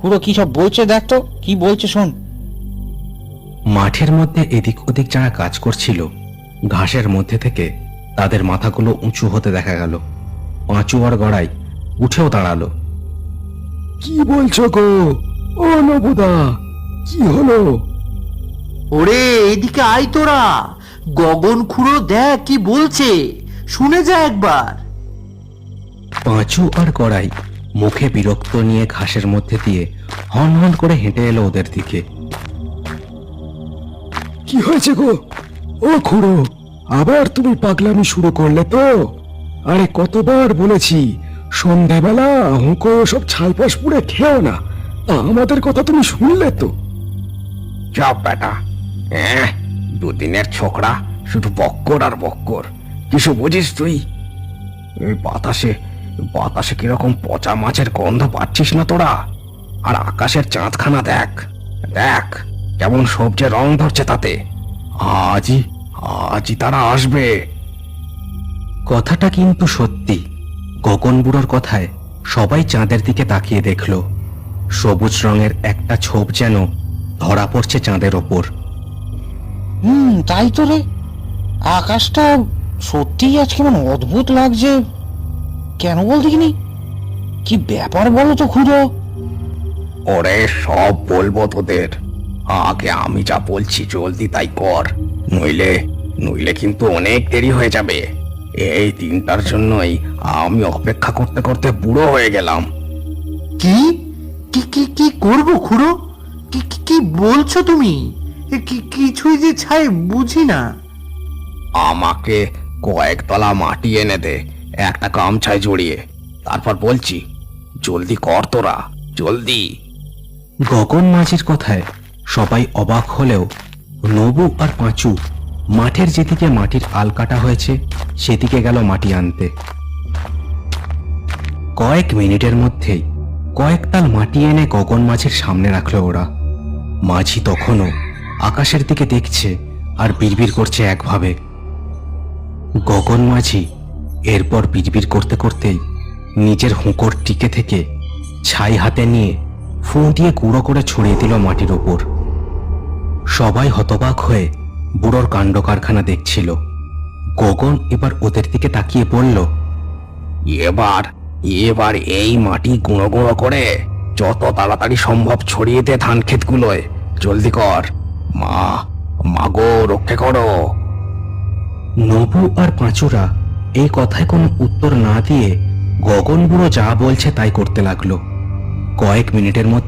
খুড়ো কি সব বলছে, দেখ তো কি বলছে, শোন। মাঠের মধ্যে এদিক ওদিক যারা কাজ করছিল, ঘাসের মধ্যে থেকে তাদের মাথাগুলো উঁচু হতে দেখা গেল। পাঁচু আর গড়াই উঠেও দাঁড়ালো। কি বলছো গো? ও নবুদা, কি হলো? ওরে এদিকে আয় তোরা, গগন খুড়ো দেখ কি বলছে, শুনে যা একবার। পাঁচু আর গড়াই মুখে বিরক্ত নিয়ে ঘাসের মধ্যে দিয়ে হন হন করে হেঁটে এলো ওদের দিকে। কি হয়েছে গো? ও খুড়ো, আবার তুমি পাগলামি শুরু করলে তো? আরে কতবার বলেছি সন্ধ্যাবেলা হুঁকো সব ছালপাশ পুড়ে খেও না, তা আমাদের কথা তুমি শুনলে তো? চাপ বেটা, দুদিনের ছোকরা, শুধু বক্কর আর বক্কর। কিছু বুঝিস তুই? এই বাতাসে বাতাসে কিরকম পচা মাছের গন্ধ পাচ্ছিস না তোরা? আর আকাশের চাঁদখানা দেখ, দেখ কেমন সবজে রং ধরছে তাতে। আজই আজই তারা আসবে। কথাটা কিন্তু সত্যি। গগন বুড়োর কথায় সবাই চাঁদের দিকে তাকিয়ে দেখল। সবুজ রঙের একটা ছোপ যেন ধরা পড়ছে চাঁদের ওপর। তাই তো রে, আকাশটা সত্যিই আজকে কেমন অদ্ভুত লাগছে। কেন বল দেখিনি, কি ব্যাপার বলো তো খুড়ো? ওরে সব বলবো তোদের, আগে আমি যা বলছি জলদি তাই কর, নইলে নইলে কিন্তু অনেক দেরি হয়ে যাবে। এই দিনটার জন্যই আমি অপেক্ষা করতে করতে বুড়ো হয়ে গেলাম। কি কি কি কি করবো খুড়ো? কি কি কি বলছো তুমি? কিছুই যে ছাই বুঝি না। আমাকে কয়েক তলা মাটি এনে দে, একটা গামছায় জড়িয়ে, তারপর বলছি। জলদি কর তোরা, জলদি। গগন মাঝির কথায় সবাই অবাক হলেও নবু আর পাঁচু মাঠের যেদিকে মাটির আল কাটা হয়েছে সেদিকে গেল মাটি আনতে। কয়েক মিনিটের মধ্যেই কয়েক তাল মাটি এনে গগন মাঝির সামনে রাখলো ওরা। মাঝি তখনও আকাশের দিকে দেখছে আর বিড়বিড় করছে একভাবে। গগন মাঝি এরপর বিড়বিড় করতে করতেই নিজের হুঁকোর টিকে থেকে ছাই হাতে নিয়ে ফু দিয়ে গুঁড়ো করে ছড়িয়ে দিল মাটির ওপর। সবাই হতবাক হয়ে বুড়োর কাণ্ড কারখানা দেখছিল। গগন এবার ওদের দিকে তাকিয়ে বলল, এবার এবার এই মাটি গুঁড়ো গুঁড়ো করে যত তাড়াতাড়ি সম্ভব ছড়িয়ে দে ধান ক্ষেতগুলোয়, জলদি কর। মা মাগো রক্ষে করো। নবু আর পাঁচুরা এই কথায় কোনো উত্তর না দিয়ে গগন বুড়ো যা বলছে তাই করতে লাগলো। কয়েক মিনিটের মধ্যে